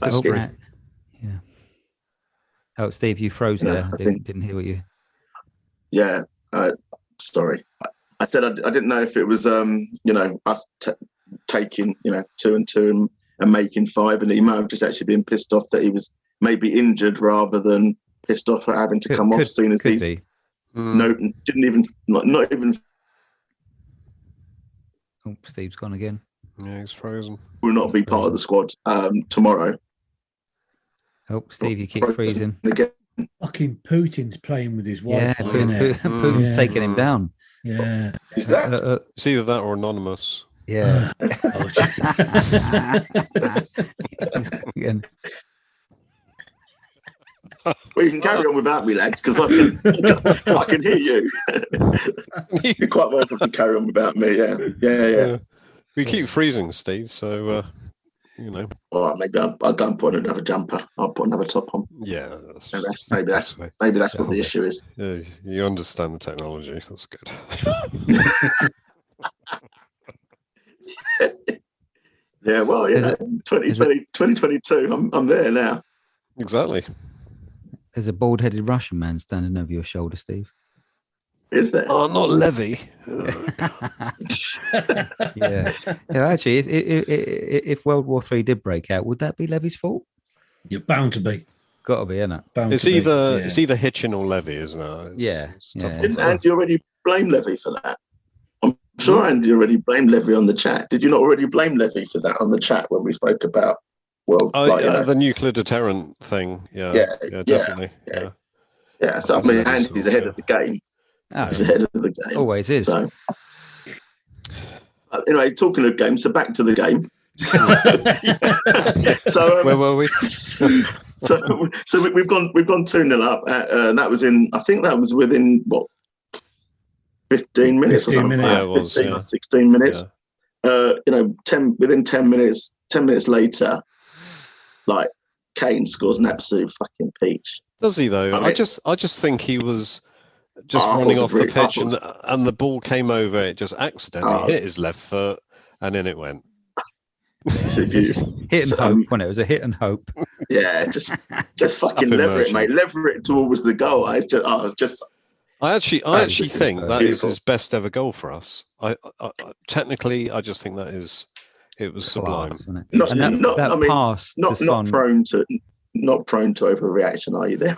That's scary. Yeah. Oh, Steve, you froze there. Didn't hear what you. Yeah. Sorry. I said I didn't know if it was us taking 2 and 2 and making 5, and he might have just actually been pissed off that he was maybe injured rather than pissed off at having to come off. Soon as he's didn't even not even. Oh, Steve's gone again. Yeah, he's frozen. Will not be part of the squad tomorrow. Oh, Steve, you keep freezing again. Fucking Putin's playing with his wife. Yeah, Putin's taking him down. Yeah. Is that? It's either that or Anonymous. Yeah. Well, you can carry on without me, lads, because I can hear you. You're quite welcome to carry on without me. Yeah. We keep freezing, Steve. So All right, maybe I'll go and put another jumper. I'll put another top on. Yeah, maybe that's what the issue is. Yeah, you understand the technology. That's good. Yeah, well, 2022. I'm there now. Exactly. There's a bald-headed Russian man standing over your shoulder, Steve. Is there? Oh, not Levy. Yeah. Actually, if World War III did break out, would that be Levy's fault? You're bound to be. Got to be, isn't it? It's either Hitchin or Levy, isn't it? Didn't Andy already blame Levy for that? I'm sure Andy already blamed Levy on the chat. Did you not already blame Levy for that on the chat when we spoke about the nuclear deterrent thing? Yeah, definitely. Yeah. So I mean, Andy's ahead of the game. He's ahead of the game. Always is. So, anyway, talking of games, so back to the game. So where were we? So we've gone 2-0 up. That was I think that was within 15 minutes or something. Yeah, it was 15 or 16 minutes. Yeah. Within 10 minutes later, like Kane scores an absolute fucking peach. Does he though? I just think he was just running off the pitch and the ball came over. It just accidentally hit his left foot and in it went. So hit and hope when it was a hit and hope. Yeah, just fucking lever it, mate. Lever it towards the goal. I actually think that is his best ever goal for us. I technically, I just think it was sublime. Not prone to overreaction, are you there?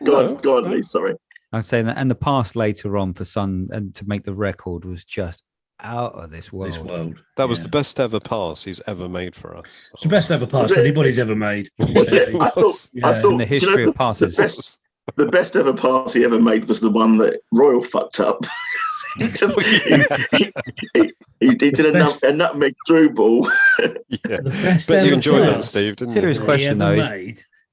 Go on, Lee. Sorry. I'm saying that, and the pass later on for Son and to make the record was just out of this world. That was the best ever pass he's ever made for us. It's the best ever pass anybody's ever made. Was it? I thought in the history of passes. The best ever pass he ever made was the one that Royal fucked up. he did a nutmeg through ball. But you enjoyed that, Steve, didn't you? Serious question though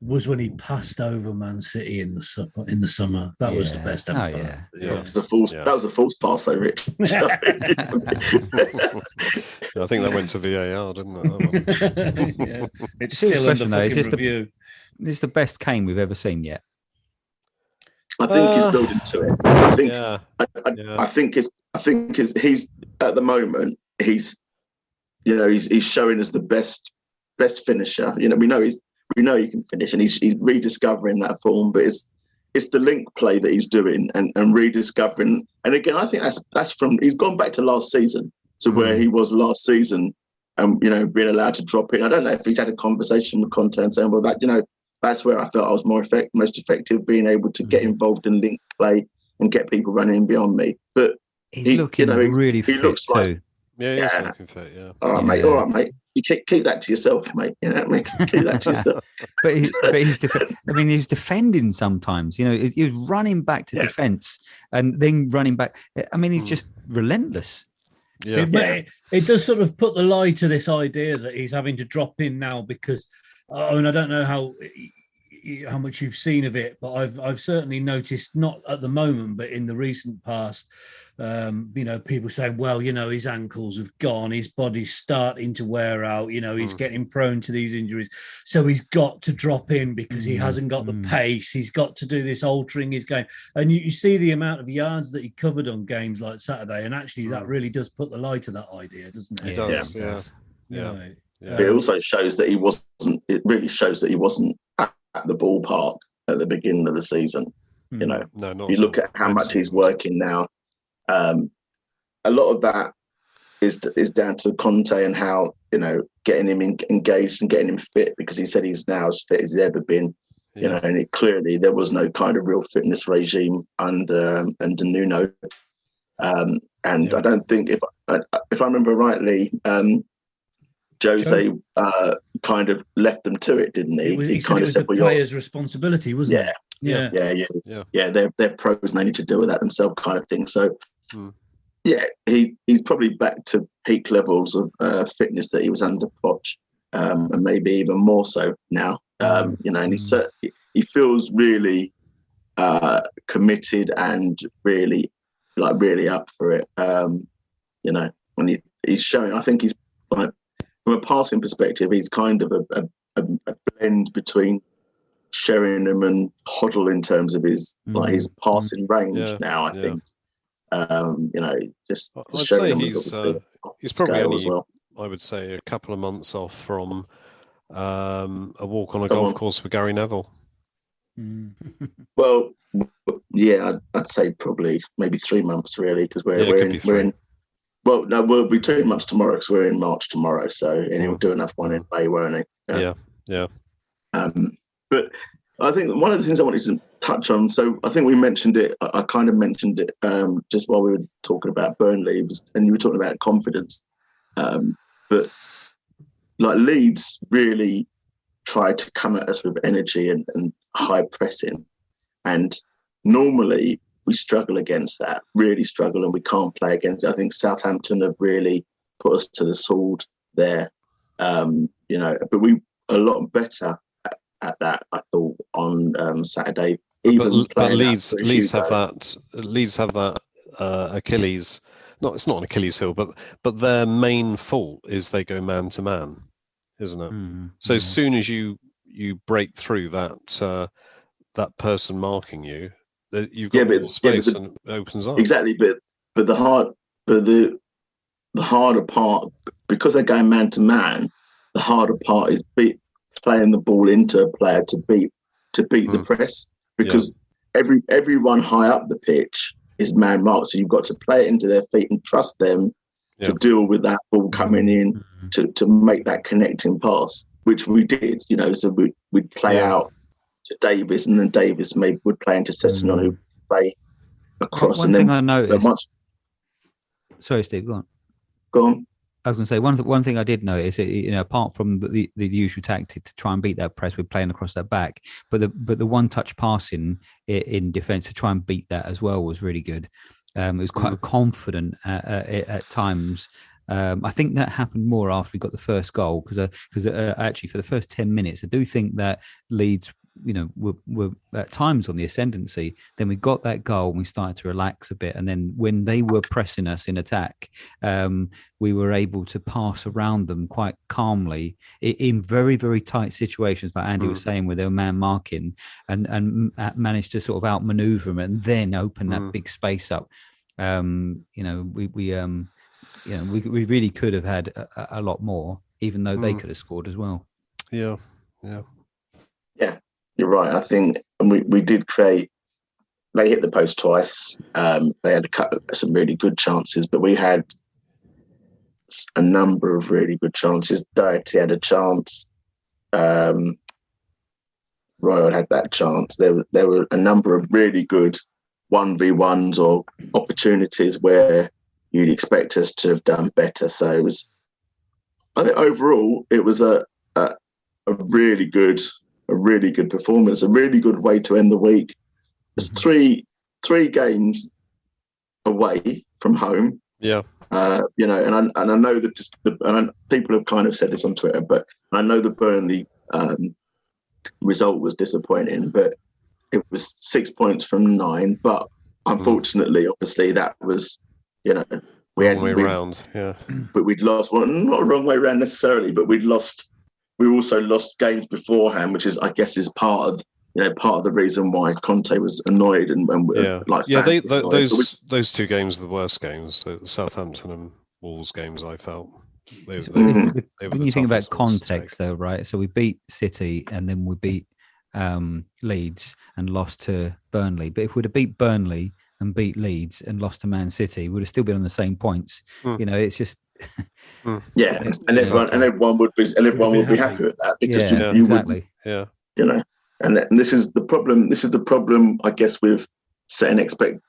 was when he passed over Man City in the summer. That was the best ever pass. That was a false pass though, Rich. I think that went to VAR, didn't it? That one? It's still under fucking review. This is the best Kane we've ever seen yet. I think he's building to it. I think he's at the moment he's showing us the best finisher. We know he can finish, and he's rediscovering that form. But it's the link play that he's doing and rediscovering. And again, I think that's from he's gone back to last season to where he was last season, and being allowed to drop in. I don't know if he's had a conversation with Conte and saying, well, that's where I felt I was most effective, being able to get involved in link play and get people running beyond me. But he's looking really fit. He looks too. like he's looking fit. Yeah. All right, mate. All right, mate. You keep that to yourself, mate. Keep that to yourself. but he's defending sometimes. He was running back to defence and then running back. I mean, he's just relentless. Yeah. It does sort of put the lie to this idea that he's having to drop in now because. I don't know how much you've seen of it, but I've certainly noticed, not at the moment, but in the recent past, people saying, well, his ankles have gone, his body's starting to wear out, he's getting prone to these injuries. So he's got to drop in because he hasn't got the pace. He's got to do this altering his game. And you see the amount of yards that he covered on games like Saturday. And actually that really does put the lie to that idea, doesn't it? It does, yeah. It also shows that he wasn't. It really shows that he wasn't at the ballpark at the beginning of the season. You know, not you look at how much he's working now. A lot of that is down to Conte and how, you know, getting him engaged and getting him fit, because he said he's now as fit as he's ever been. You know, and clearly there was no kind of real fitness regime under Nuno. And I don't think, if I remember rightly, Jose kind of left them to it, didn't he? He kind of said the players' responsibility, wasn't it? Yeah. They're pros and they need to deal with that themselves, kind of thing. So, he's probably back to peak levels of fitness that he was under Poch, and maybe even more so now. You know, and he feels really committed and really up for it. You know, when he's showing, I think he's like, from a passing perspective, he's kind of a blend between Sheringham and Hoddle in terms of his his passing range now. I think. You know, just I'd say he's probably only, as well. I would say, a couple of months off from a walk on a golf course for Gary Neville. Well, yeah, I'd say probably maybe 3 months really, because we're in. Well, no, we'll be 2 months tomorrow because we're in March tomorrow. So, and he'll do enough one in May, won't he? Yeah. But I think one of the things I wanted to touch on, so I think we mentioned it, I kind of mentioned it just while we were talking about Burnley, and you were talking about confidence. But like Leeds really tried to come at us with energy and high pressing. And normally we struggle against that, really struggle, and we can't play against it. I think Southampton have really put us to the sword there. You know, but we a lot better at that, I thought, on Saturday. But Leeds have that Achilles. It's not an Achilles heel, but their main fault is they go man to man, isn't it? So as soon as you break through that person marking you, you've got more space and it opens up. Exactly, but the harder part, because they're going man to man, the harder part is playing the ball into a player to beat the press, because everyone high up the pitch is man marked, so you've got to play it into their feet and trust them to deal with that ball coming in to make that connecting pass, which we did. You know, so we'd play out to Davis, and then Davis would play into Sessegnon, who play across. One thing I noticed. Sorry, Steve, go on. Go on. I was going to say one thing I did notice, you know, apart from the usual tactic to try and beat that press with playing across that back, but the one touch passing in defence to try and beat that as well was really good. It was quite confident at times. I think that happened more after we got the first goal, because actually for the first 10 minutes, I do think that Leeds, you know, were at times on the ascendancy. Then we got that goal and we started to relax a bit. And then when they were pressing us in attack, we were able to pass around them quite calmly in very, very tight situations, like Andy was saying, where they were man marking, and managed to sort of outmaneuver them and then open that big space up. You know, we really could have had a lot more, even though they could have scored as well. Yeah. You're right. I think, and we did create. They hit the post twice. They had some really good chances, but we had a number of really good chances. Doherty had a chance. Royal had that chance. There were a number of really good 1v1s or opportunities where you'd expect us to have done better. So it was. I think overall it was a really good performance, a really good way to end the week. There's three games away from home. Yeah. You know, and I know that people have kind of said this on Twitter, but I know the Burnley result was disappointing, but it was 6 points from 9. But unfortunately, obviously, that was, you know, wrong way round. Yeah. But we'd lost. Well, not a wrong way round necessarily, but we'd lost. We also lost games beforehand, which is, I guess, is part of the reason why Conte was annoyed and those 2 games are the worst games, the Southampton and Wolves games, I felt. When you think about context, though, right? So we beat City and then we beat Leeds and lost to Burnley. But if we'd have beat Burnley and beat Leeds and lost to Man City, we'd have still been on the same points. You know, it's just yeah, and everyone would be happy with that because exactly. You know, and this is the problem. This is the problem, I guess, with setting expectation.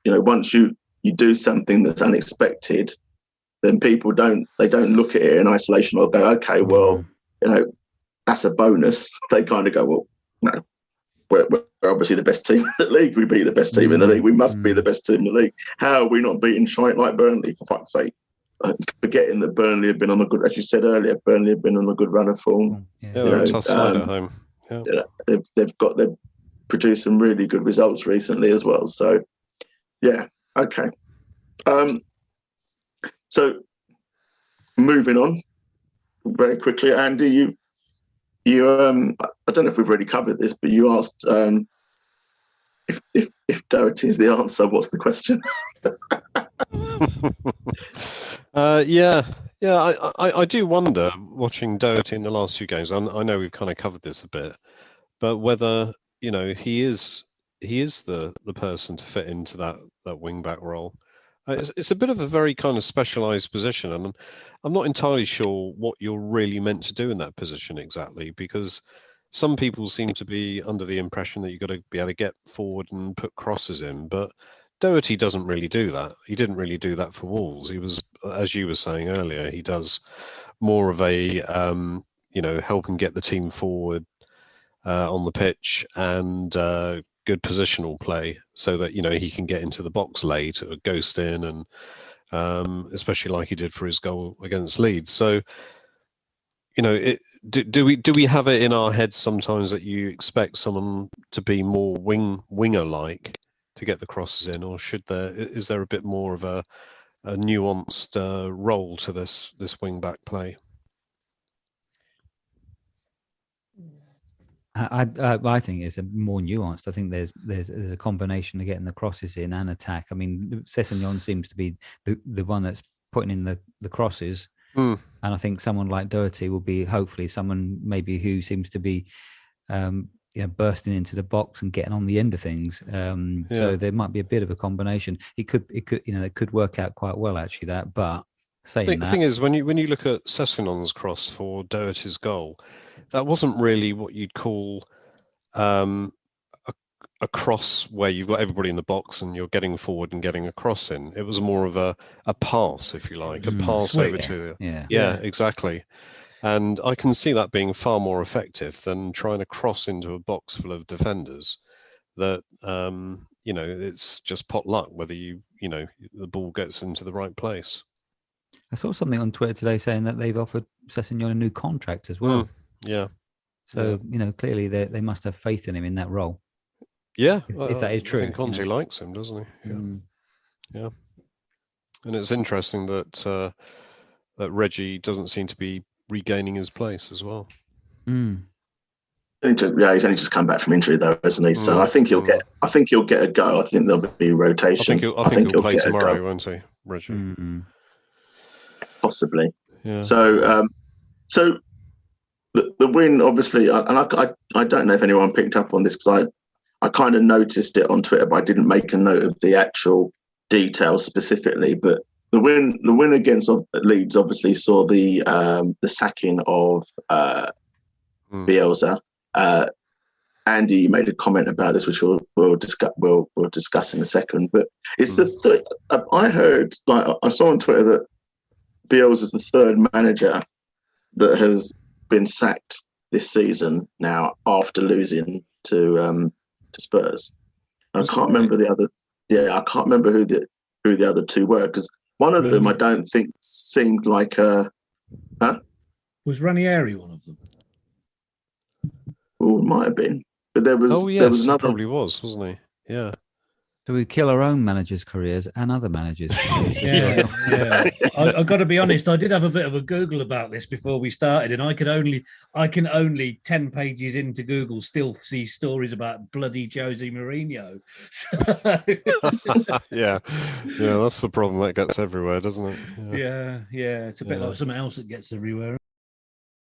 You know, once you do something that's unexpected, then people don't look at it in isolation or go, okay, well, you know, that's a bonus. They kind of go, well, no, we're obviously the best team in the league. We beat the best team in the league. We must be the best team in the league. How are we not beating shite like Burnley, for fuck's sake? Forgetting that Burnley have been on a good, as you said earlier, Burnley have been on a good run of form. They're a tough side at home. Yeah. They've produced some really good results recently as well. So, yeah, okay. So, moving on very quickly, Andy, you I don't know if we've already covered this, but you asked if Doherty is the answer, what's the question? I do wonder, watching Doherty in the last few games. I know we've kind of covered this a bit, but whether, you know, he is the person to fit into that wing back role. It's a bit of a very kind of specialised position, and I'm not entirely sure what you're really meant to do in that position exactly, because some people seem to be under the impression that you've got to be able to get forward and put crosses in, but Doherty doesn't really do that. He didn't really do that for Wolves. He was, as you were saying earlier, he does more of a, helping get the team forward on the pitch and good positional play so that, you know, he can get into the box late or ghost in, and especially like he did for his goal against Leeds. So, you know, do we have it in our heads sometimes that you expect someone to be more winger-like to get the crosses in, or is there a bit more of a nuanced role to this wing back play? I think it's a more nuanced. I think there's a combination of getting the crosses in and attack. I mean, Sessegnon seems to be the one that's putting in the crosses, and I think someone like Doherty will be hopefully someone maybe who seems to be bursting into the box and getting on the end of things. So there might be a bit of a combination. It could work out quite well actually. That, but saying the thing is, when you look at Sessegnon's cross for Doherty's goal, that wasn't really what you'd call a cross where you've got everybody in the box and you're getting forward and getting a cross in. It was more of a pass, if you like, a pass over to exactly. And I can see that being far more effective than trying to cross into a box full of defenders that, it's just pot luck whether the ball gets into the right place. I saw something on Twitter today saying that they've offered Sessegnon a new contract as well. So, clearly they must have faith in him in that role. Yeah. If that is true. I think Conte likes him, doesn't he? Yeah. And it's interesting that Reggie doesn't seem to be regaining his place as well. He's only just come back from injury though, hasn't he? So I think he'll get a go. I think there'll be rotation. I think he'll play tomorrow, won't he, Reggie? Possibly. Yeah. So the win, obviously, and I don't know if anyone picked up on this because I kind of noticed it on Twitter, but I didn't make a note of the actual details specifically. But the win against Leeds obviously saw the sacking of Bielsa. Andy made a comment about this, which we'll discuss in a second. But it's the third. I heard, I saw on Twitter that Bielsa is the third manager that has been sacked this season now after losing to Spurs. I can't remember the other. Yeah, I can't remember who the other two were, because one of them I don't think seemed like a. Was Ranieri one of them? Oh, it might have been, but there was. Oh yes, there was another. he probably wasn't he? Yeah. So we kill our own managers' careers and other managers' careers. Yeah. I've got to be honest. I did have a bit of a Google about this before we started, and I can only 10 pages into Google still see stories about bloody Jose Mourinho. Yeah, that's the problem. That gets everywhere, doesn't it? Yeah. It's a bit like something else that gets everywhere.